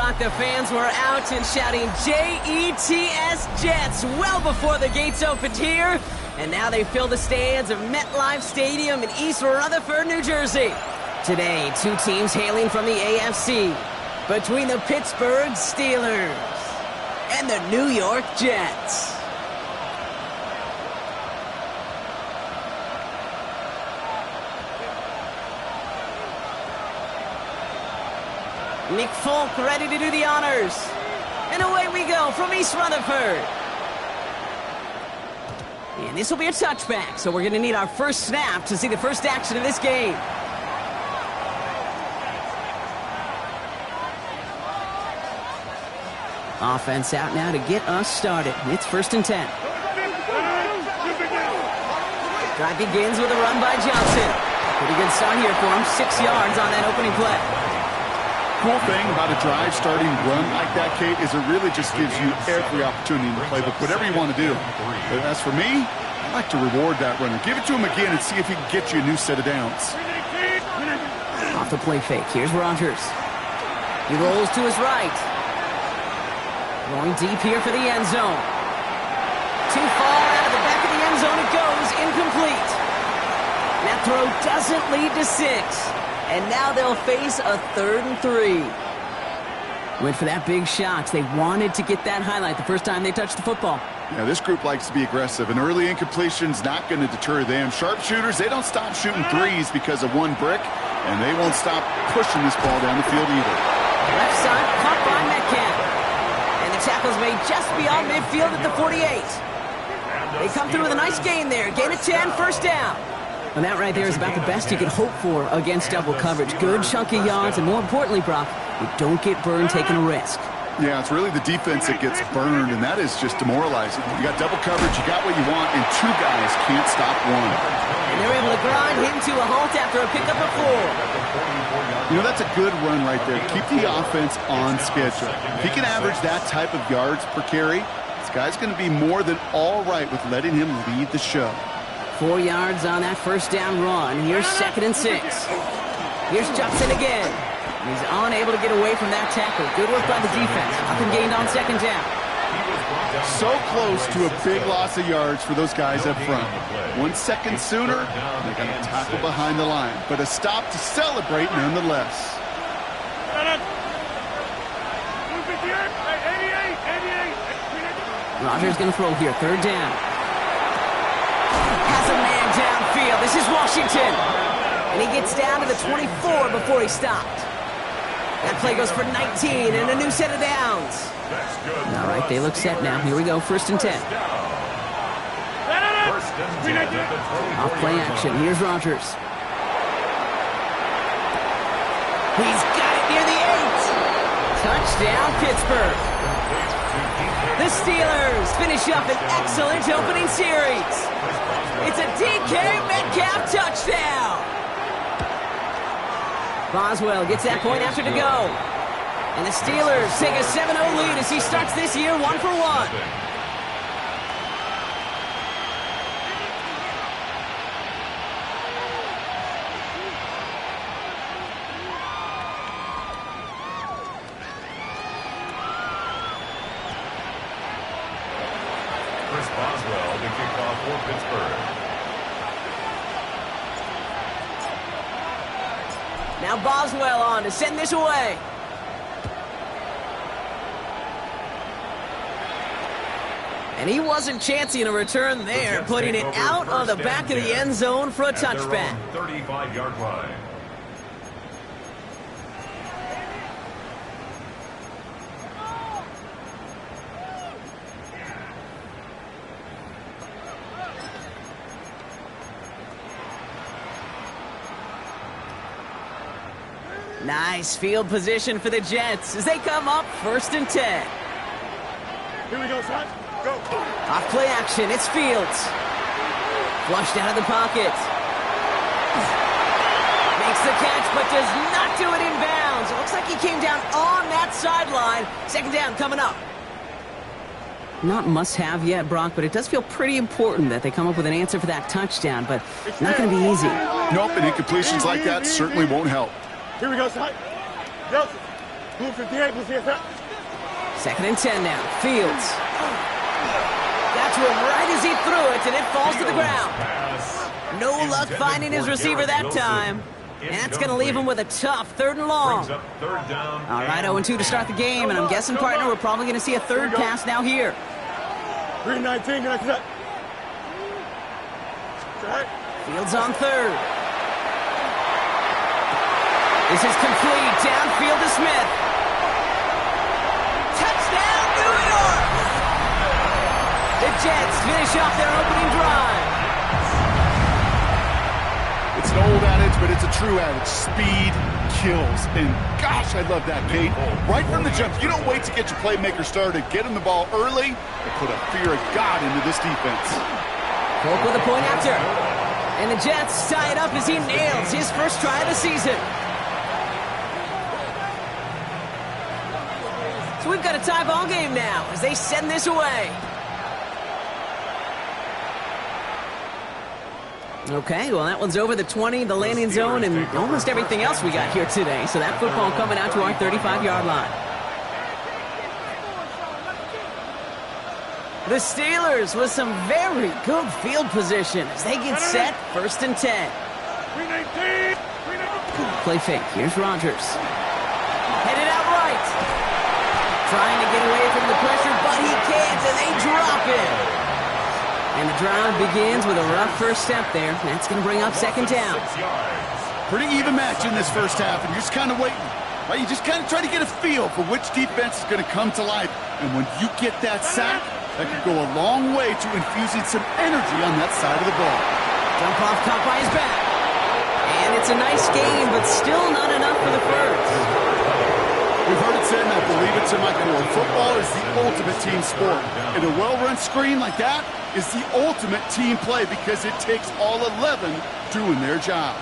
Brock, the fans were out and shouting J-E-T-S Jets well before the gates opened here. And now they fill the stands of MetLife Stadium in East Rutherford, New Jersey. Today, two teams hailing from the AFC. Between the Pittsburgh Steelers and the New York Jets. Nick Folk ready to do the honors. And away we go from East Rutherford. And this will be a touchback, so we're going to need our first snap to see the first action of this game. Offense out now to get us started. It's 1st and 10. Drive begins with a run by Johnson. Pretty good start here for him. 6 yards on that opening play. Cool thing about a drive starting run like that, Kate, is it really just gives you every opportunity to play whatever you want to do. But as for me, I like to reward that runner. Give it to him again and see if he can get you a new set of downs. Off the play fake. Here's Rodgers. He rolls to his right. Going deep here for the end zone. Too far out of the back of the end zone it goes. Incomplete. That throw doesn't lead to 6. And now they'll face a 3rd and 3. Went for that big shot. They wanted to get that highlight the first time they touched the football. Yeah, this group likes to be aggressive. An early incompletion's not going to deter them. Sharpshooters, they don't stop shooting threes because of one brick. And they won't stop pushing this ball down the field either. Left side, caught by Metcalf. And the tackle's made just beyond midfield at the 48. They come through with a nice gain there. Gain of 10, first down. And that right there is about the best you can hope for against double coverage. Good chunky yards, and more importantly, Brock, you don't get burned taking a risk. Yeah, it's really the defense that gets burned, and that is just demoralizing. You got double coverage, you got what you want, and 2 guys can't stop one. And they're able to grind him to a halt after a pickup of 4. You know, that's a good run right there. Keep the offense on schedule. If he can average that type of yards per carry, this guy's going to be more than all right with letting him lead the show. 4 yards on that first down run. Here's 2nd and 6. Here's Johnson again. He's unable to get away from that tackle. Good work by the defense. Up and gained on 2nd down. So close to a big loss of yards for those guys up front. 1 second sooner, they got a tackle behind the line. But a stop to celebrate nonetheless. Rodgers going to throw here. 3rd down. Has a man downfield. This is Washington. And he gets down to the 24 before he stopped. That play goes for 19 and a new set of downs. All right, they look set now. Here we go, 1st and 10. Off play action. Here's Rodgers. He's got it near the 8. Touchdown, Pittsburgh. The Steelers finish up an excellent opening series. It's a DK Metcalf touchdown. Boswell gets that point after to go. And the Steelers take a 7-0 lead as he starts this year 1 for 1. Boswell to kick off for Pittsburgh. Now Boswell on to send this away. And he wasn't chancing a return there, putting it out on the back of the end zone for a touchback. 35-yard line. Nice field position for the Jets as they come up 1st and 10. Here we go, son. Go. Off play action, it's Fields. Flushed out of the pocket. Makes the catch, but does not do it in bounds. It looks like he came down on that sideline. 2nd down coming up. Not must-have yet, Brock, but it does feel pretty important that they come up with an answer for that touchdown, but not going to be easy. Nope, and incompletions like that certainly won't help. Here we go, son. Go. Blue 58, blue 58. Second and 10 now. Fields. Got to him right as he threw it, and it falls to the ground. No luck finding his receiver that time. And that's going to leave him with a tough 3rd and long. All right, 0-2 to start the game, and I'm guessing, partner, we're probably going to see a third pass now here. 319, good luck. Fields on 3rd. This is complete. Downfield to Smith. Touchdown, New York! The Jets finish off their opening drive. It's an old adage, but it's a true adage. Speed kills. And gosh, I love that, Kate. Right from the jump, you don't wait to get your playmaker started. Get him the ball early and put a fear of God into this defense. Polk with a point after. And the Jets tie it up as he nails his first try of the season. So we've got a tie ball game now as they send this away. Okay, well, that one's over the 20, the landing zone, and almost everything else we got here today. So that football coming out to our 35-yard line. The Steelers with some very good field position as they get set, 1st and 10. 319. Play fake. Here's Rodgers. Headed out right. Trying to get away from the pressure, but he can't, and they drop it. And the drive begins with a rough first step there. That's going to bring up 2nd down. Pretty even match in this first half, and you're just kind of waiting. Right? You just kind of try to get a feel for which defense is going to come to life. And when you get that sack, that could go a long way to infusing some energy on that side of the ball. Jump off caught by his back. And it's a nice game, but still not enough for the first. We've heard it said, and I believe it to my core, football is the ultimate team sport. And a well-run screen like that is the ultimate team play because it takes all 11 doing their job.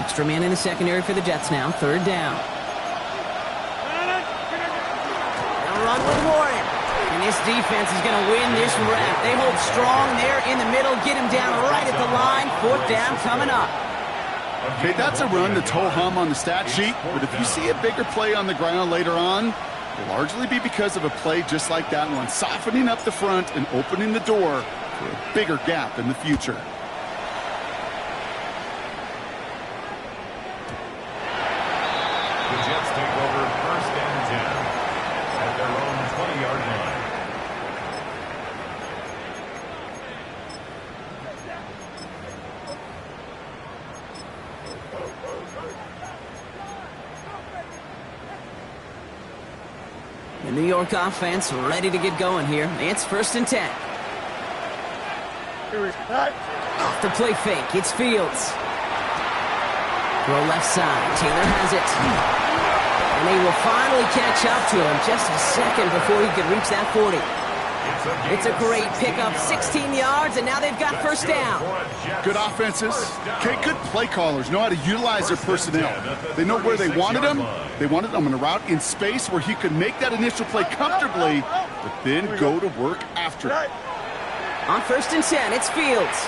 Extra man in the secondary for the Jets now. 3rd down. Now run with Warren. And this defense is going to win this rep. They hold strong there in the middle. Get him down right at the line. 4th down coming up. Okay, that's a run that's ho-hum on the stat sheet, but if you see a bigger play on the ground later on, it'll largely be because of a play just like that one, softening up the front and opening the door for a bigger gap in the future. The Jets take over 1st and 10 at their own 20-yard line. The New York offense ready to get going here. It's 1st and 10. Off the play fake, it's Fields. Throw left side, Taylor has it. And they will finally catch up to him just a second before he could reach that 40. It's a great pickup, 16 yards, and now they've got 1st down. Good offenses. Okay, good play callers know how to utilize their personnel. They know where they wanted them. They wanted them on a route in space where he could make that initial play comfortably, but then go to work after it. On 1st and 10, it's Fields.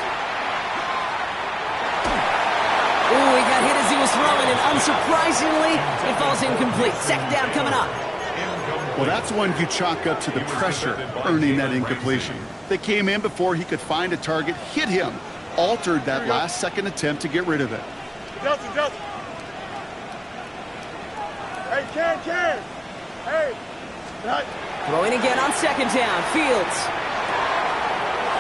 Ooh, he got hit as he was throwing, and unsurprisingly, it falls incomplete. 2nd down coming up. Well, that's one you chalk up to the pressure earning that incompletion. They came in before he could find a target, hit him, altered that last-second attempt to get rid of it. Justin. Hey, Ken. Hey. Throwing again on 2nd down. Fields.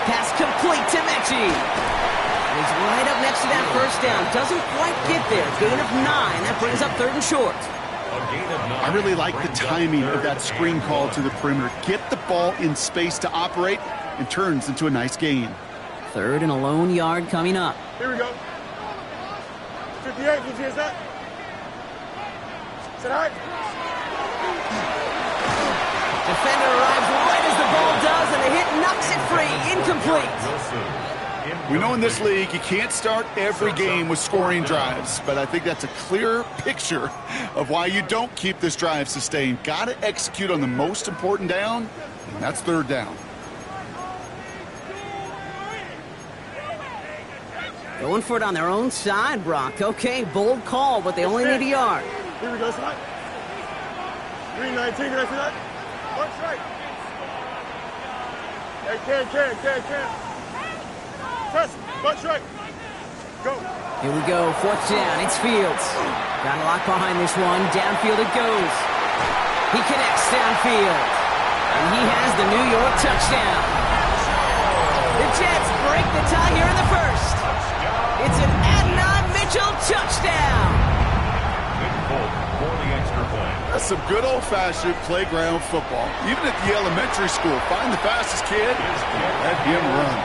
Pass complete to Mechie. He's right up next to that 1st down. Doesn't quite get there. Gain of 9. That brings up 3rd and short. I really like the timing of that screen call to the perimeter. Get the ball in space to operate and turns into a nice gain. 3rd and a lone yard coming up. Here we go. 58, who's that? Sit high. Defender arrives right as the ball does, and the hit knocks it free. Incomplete. We know in this league you can't start every game with scoring drives, but I think that's a clear picture of why you don't keep this drive sustained. Got to execute on the most important down, and that's 3rd down. Going for it on their own side, Brock. Okay, bold call, but they only need a yard. Here we go, son. 319, can I see that? One strike. Hey, can. Press, one strike. Go. Here we go, 4th down, it's Fields. Got a lock behind this one, downfield it goes. He connects downfield. And he has the New York touchdown. The Jets break the tie here in the first. It's an Adnan Mitchell touchdown. For the extra point. That's some good old-fashioned playground football. Even at the elementary school, find the fastest kid, let him run.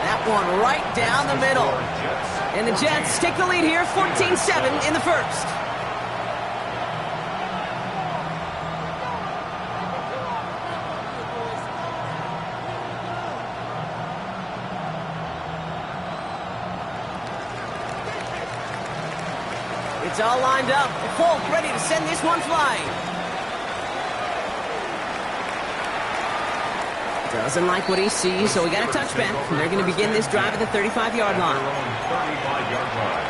That one right down the middle. And the Jets take the lead here, 14-7 in the first. It's all lined up. Folk ready to send this one flying. Doesn't like what he sees, so we got a touchback. They're going to begin this drive at the 35-yard line. 35-yard line.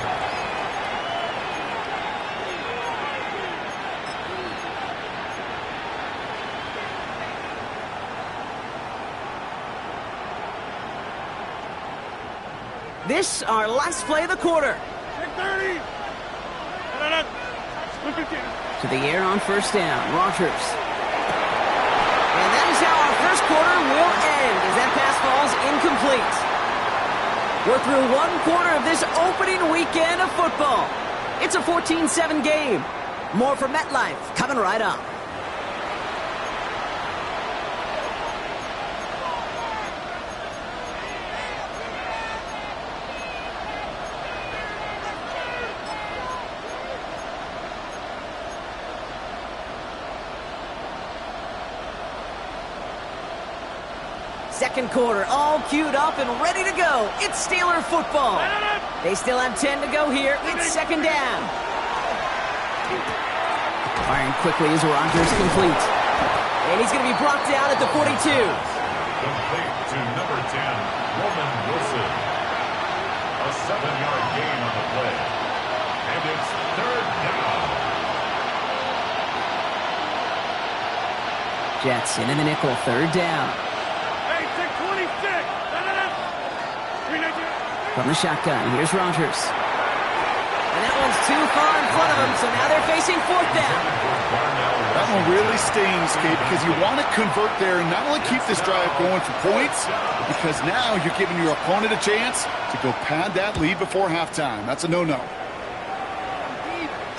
This, our last play of the quarter. 30. To the air on first down, Rogers. And that is how our first quarter will end, as that pass falls incomplete. We're through one quarter of this opening weekend of football. It's a 14-7 game. More from MetLife coming right up. Second quarter, all queued up and ready to go. It's Steeler football. They still have 10 to go here. It's second down. Firing quickly as Rogers complete. And he's going to be brought down at the 42. Complete to number 10, Roman Wilson. A 7-yard gain on the play. And it's third down. Jets into the nickel, third down. From the shotgun, here's Rogers. And that one's too far in front of him, so now they're facing fourth down. That one really stings, Kate, because you want to convert there and not only keep this drive going for points, because now you're giving your opponent a chance to go pad that lead before halftime. That's a no-no.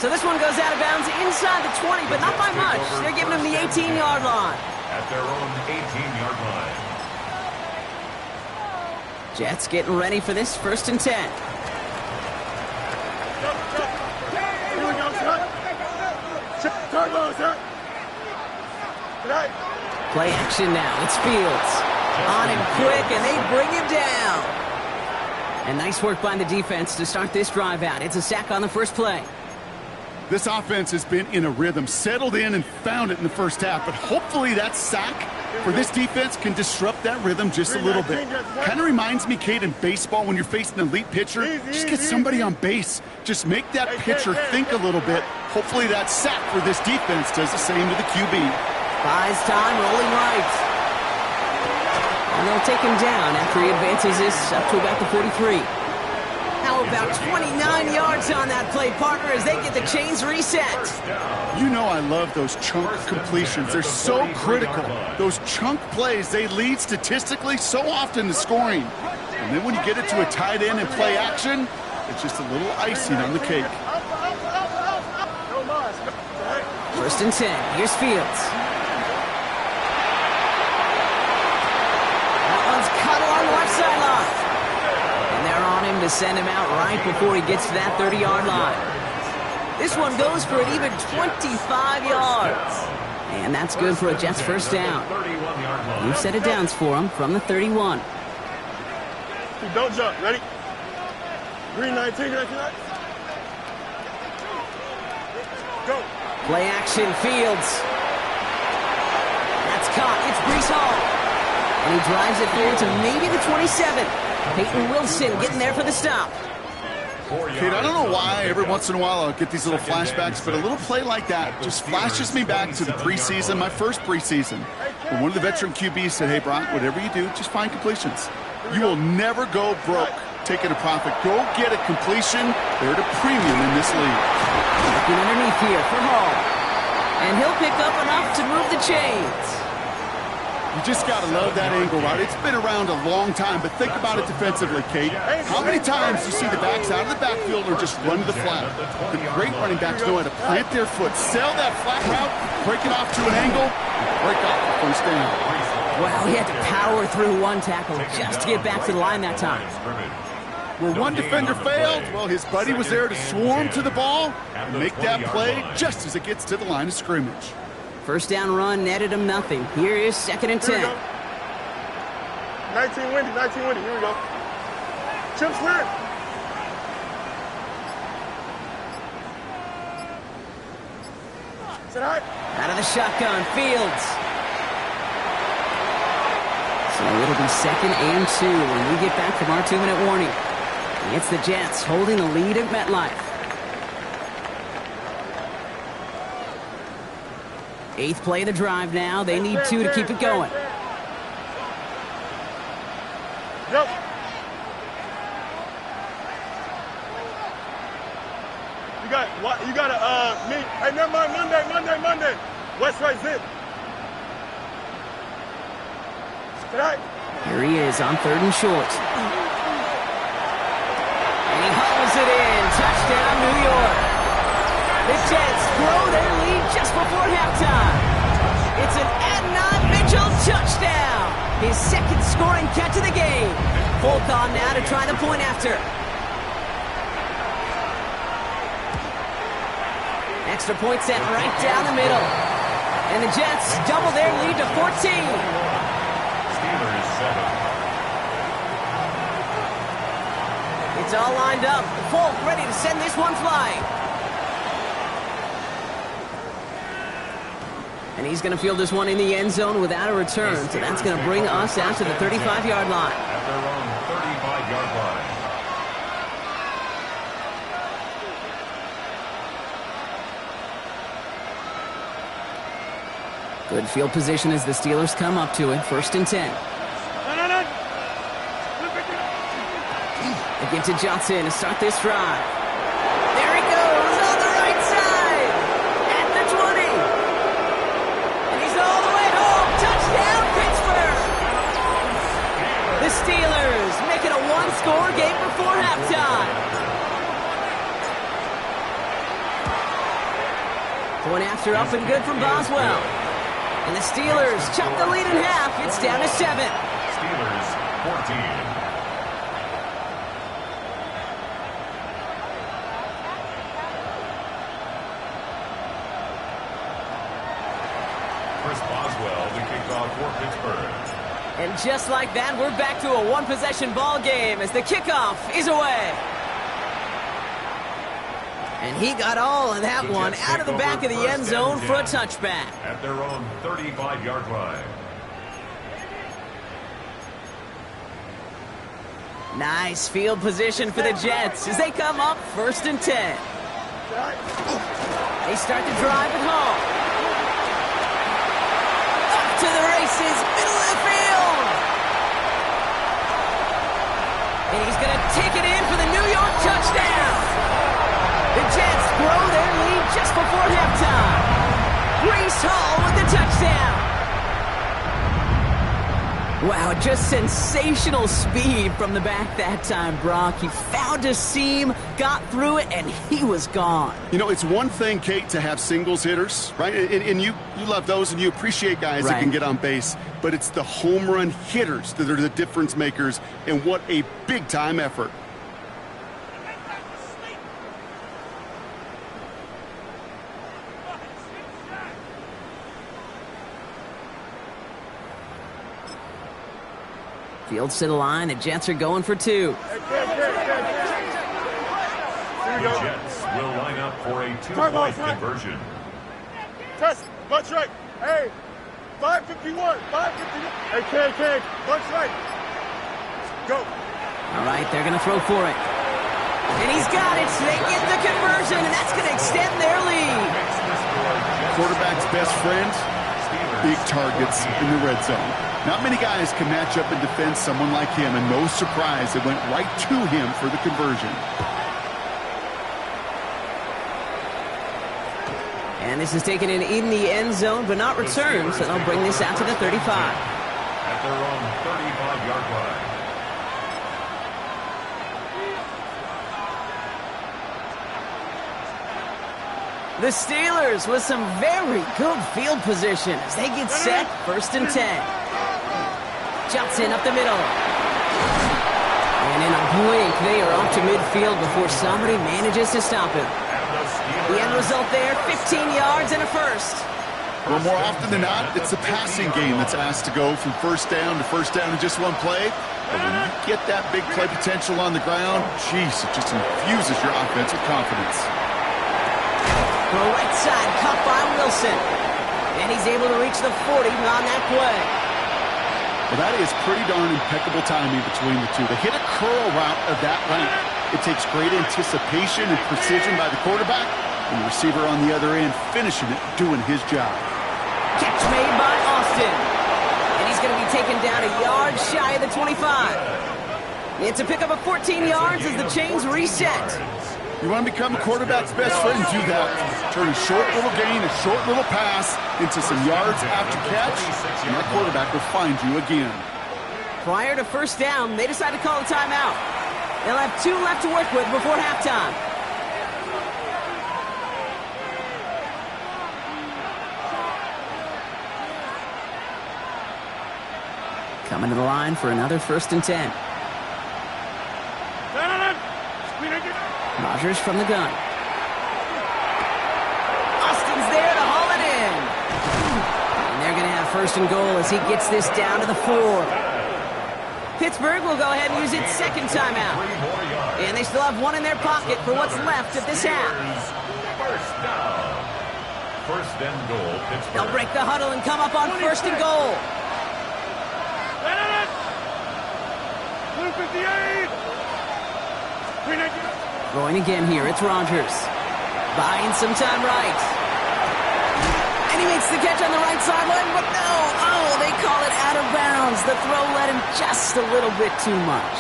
So this one goes out of bounds inside the 20, but not by much. They're giving him the 18-yard line. At their own 18-yard line. Jets getting ready for this 1st and 10. Here we go, sir. Turbo, sir. Tonight. Play action now. It's Fields. On him quick, and they bring him down. And nice work by the defense to start this drive out. It's a sack on the first play. This offense has been in a rhythm, settled in and found it in the first half, but hopefully that sack for this defense can disrupt that rhythm just a little bit. Kind of reminds me, Kate, in baseball when you're facing an elite pitcher, just get somebody on base. Just make that pitcher think a little bit. Hopefully that sack for this defense does the same to the QB. Buys time, rolling right. And they'll take him down after he advances this up to about the 43. How about 29 yards on that play, partner, as they get the chains reset. You know I love those chunk completions. They're so critical. Those chunk plays, they lead statistically so often to scoring. And then when you get it to a tight end and play action, it's just a little icing on the cake. 1st and 10. Here's Fields. That one's cut along the left sideline. And they're on him to send him out right before he gets to that 30-yard line. This one goes for an even 25 yards. And that's good for a Jets first down. New set of downs for him from the 31. Don't jump. Ready? 319, go. Play action, Fields. That's caught. It's Breece Hall. And he drives it forward to maybe the 27. Peyton Wilson getting there for the stop. Kate, I don't know why every once in a while I'll get these little flashbacks, but a little play like that just flashes me back to the preseason, my first preseason. And one of the veteran QBs said, hey, Brock, whatever you do, just find completions. You will never go broke taking a profit. Go get a completion. They're at a premium in this league. Looking underneath here for Hall. And he'll pick up enough to move the chains. You just got to love that angle route. It's been around a long time, but think about it defensively, Kate. How many times do you see the backs out of the backfield or just run to the flat? The great running backs know how to plant their foot, sell that flat route, break it off to an angle, break off the first down. Wow, he had to power through one tackle just to get back to the line that time. Where one defender failed, well, his buddy was there to swarm to the ball and make that play just as it gets to the line of scrimmage. First down run netted him nothing. Here is 2nd and 10. 19 windy, 19 windy. Here we go. Chip clear. Sit high. Out of the shotgun, Fields. So it'll be 2nd and 2 when we get back from our 2-minute warning. It's the Jets holding the lead at MetLife. 8th play of the drive now. They need 2 to keep it going. Yep. You got to meet. Hey, never mind. Monday. West right zip. Tonight. Here he is on 3rd and short. And he hauls it in. Touchdown, New York. The Jets grow their lead just before halftime. It's an Adnan Mitchell touchdown. His 2nd scoring catch of the game. Fulcom now to try the point after. Extra point set right down the middle. And the Jets double their lead to 14. Steelers 7. It's all lined up. Folk ready to send this one flying. And he's going to field this one in the end zone without a return. So that's going to bring us out to the 35-yard line. At their own 35-yard line. Good field position as the Steelers come up to it. 1st and 10. They give to Johnson to start this drive. There he goes on the right side. At the 20. And he's all the way home. Touchdown, Pittsburgh. The Steelers make it a one-score game before halftime. Point after up and good from Boswell. And the Steelers chop the lead in half. It's down to 7. Steelers 14. Chris Boswell to kick off for Pittsburgh. And just like that, we're back to a one-possession ball game as the kickoff is away. And he got all of that one out of the back of the end zone for a touchback. At their own 35-yard line. Nice field position for the Jets as they come up 1st and 10. They start the drive at home. Up to the races, middle of the field. And he's going to take it in for the New York touchdown. The Jets grow their lead just before halftime. Breece Hall with the touchdown. Wow, just sensational speed from the back that time, Brock. He found a seam, got through it, and he was gone. You know, it's one thing, Kate, to have singles hitters, right? And you love those, and you appreciate guys that can get on base. But it's the home run hitters that are the difference makers, and what a big-time effort. Fields to the line. The Jets are going for 2. The Jets will line up for a 2-point conversion. Test. Bunch right. Hey. 551. 551. Hey, K. Bunch right. Go. All right, they're going to throw for it. And he's got it. They get the conversion, and that's going to extend their lead. Quarterback's best friend, big targets in the red zone. Not many guys can match up and defend someone like him, and no surprise, it went right to him for the conversion. And this is taken in the end zone, but not returned, so they'll bring this out to the 35. At their own 35-yard line. The Steelers with some very good field position as they get set, 1st and 10. Johnson up the middle. And in a blink, they are off to midfield before somebody manages to stop him. The end result there, 15 yards and a first. Well, more often than not, it's the passing game that's asked to go from first down in just one play. But when you get that big play potential on the ground, geez, it just infuses your offense with confidence. The right side cut by Wilson. And he's able to reach the 40 on that play. Well, that is pretty darn impeccable timing between the two. They hit a curl route of that length. It takes great anticipation and precision by the quarterback, and the receiver on the other end finishing it, doing his job. Catch made by Austin. And he's going to be taken down a yard shy of the 25. It's a pickup of 14 yards as the chains reset. You want to become a quarterback's best friend, do that. Turn a short little gain, a short little pass into some yards after catch, and that quarterback will find you again. Prior to first down, they decide to call a timeout. They'll have 2 left to work with before halftime. Coming to the line for another 1st and 10. Rodgers from the gun. Austin's there to haul it in. And they're going to have 1st and goal as he gets this down to the 4. Pittsburgh will go ahead and use its 2nd timeout. And they still have 1 in their pocket for what's left of this half. First down. 1st and goal, Pittsburgh. They'll break the huddle and come up on 1st and goal. 58. Going again here, it's Rodgers. Buying some time right. And he makes the catch on the right sideline, but no! Oh, they call it out of bounds. The throw led him just a little bit too much.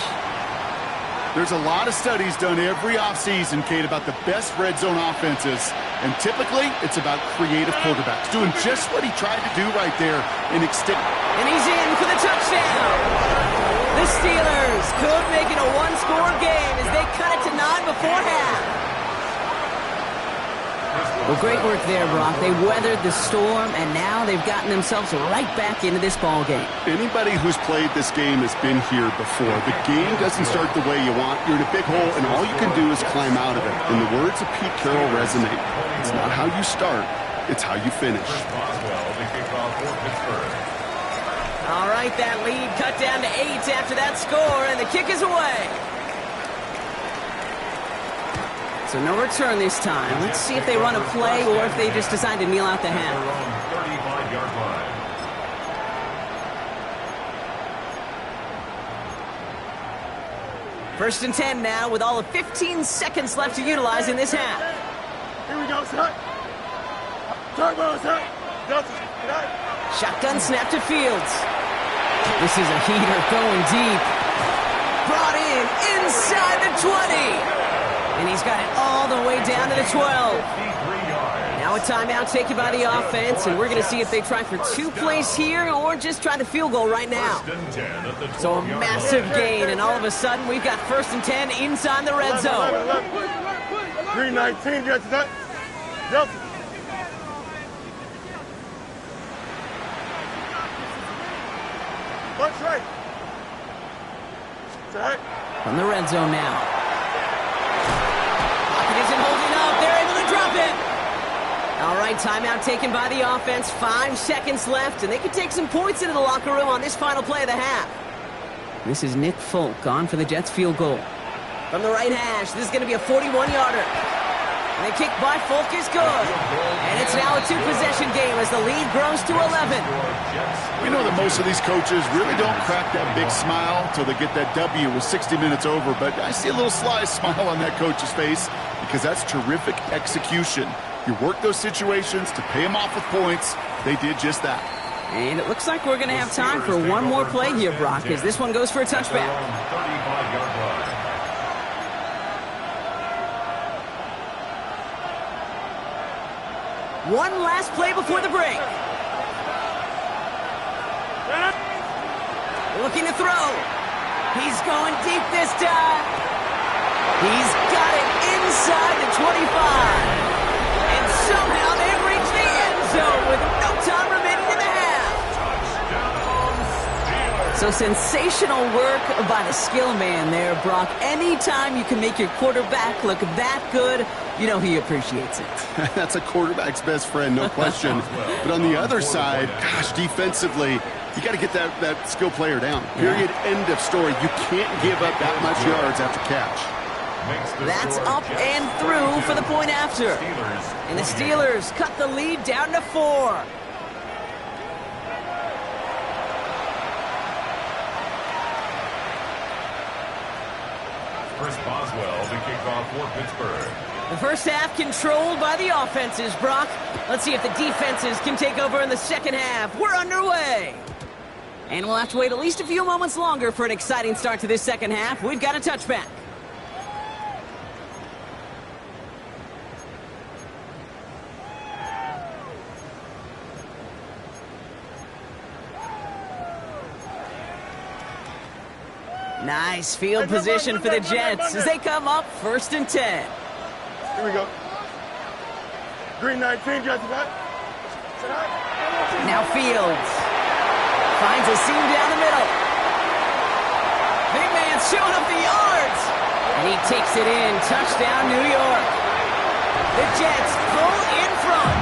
There's a lot of studies done every offseason, Kate, about the best red zone offenses. And typically, it's about creative quarterbacks doing just what he tried to do right there and extend. And he's in for the touchdown. The Steelers could make it a 1-score game as they cut it to 9 before half. Well, great work there, Brock. They weathered the storm, and now they've gotten themselves right back into this ball game. Anybody who's played this game has been here before. The game doesn't start the way you want. You're in a big hole, and all you can do is climb out of it. And the words of Pete Carroll resonate. It's not how you start, it's how you finish. All right, that lead cut down to 8 after that score, and the kick is away. So no return this time. Let's see if they run a play or if they just decide to kneel out the half. 35-yard line. First and 10 now with all of 15 seconds left to utilize in this half. Here we go, son. Turbo, son. Shotgun snap to Fields. This is a heater going deep. Brought in inside the 20. And he's got it all the way down to the 12. Now a timeout taken by the offense, and we're going to see if they try for 2 plays here or just try the field goal right now. So a massive gain, and all of a sudden we've got 1st and 10 inside the red zone. 319, gets that. Yep. Punch right. From the red zone now. Pocket isn't holding up. They're able to drop it. All right, timeout taken by the offense. 5 seconds left, and they can take some points into the locker room on this final play of the half. This is Nick Folk on for the Jets field goal. From the right hash, this is going to be a 41-yarder. And the kick by Folk is good. And it's now a two-possession game as the lead grows to 11. We know that most of these coaches really don't crack that big smile until they get that W with 60 minutes over, but I see a little sly smile on that coach's face because that's terrific execution. You work those situations to pay them off with points. They did just that. And it looks like we're going to have time for one more play here, Brock, as this one goes for a touchback. 35-yard line. One last play before the break. Looking to throw. He's going deep this time. He's got it inside the 25. And somehow they've reached the end zone with no time remaining in the half. So sensational work by the skill man there, Brock. Anytime you can make your quarterback look that good, you know he appreciates it. That's a quarterback's best friend, no question. But on the other side, gosh, defensively, you got to get that skill player down. Period, end of story. You can't give up that much yards after catch. That's up and through for the point after. And the Steelers cut the lead down to 4. Chris Boswell, the kickoff for Pittsburgh. The first half controlled by the offenses, Brock. Let's see if the defenses can take over in the second half. We're underway. And we'll have to wait at least a few moments longer for an exciting start to this second half. We've got a touchback. Nice field position for the Jets as they come up 1st and 10. Here we go. Green 19, Jessica. Now Fields finds a seam down the middle. Big man showing up the yards. And he takes it in. Touchdown, New York. The Jets pull in front.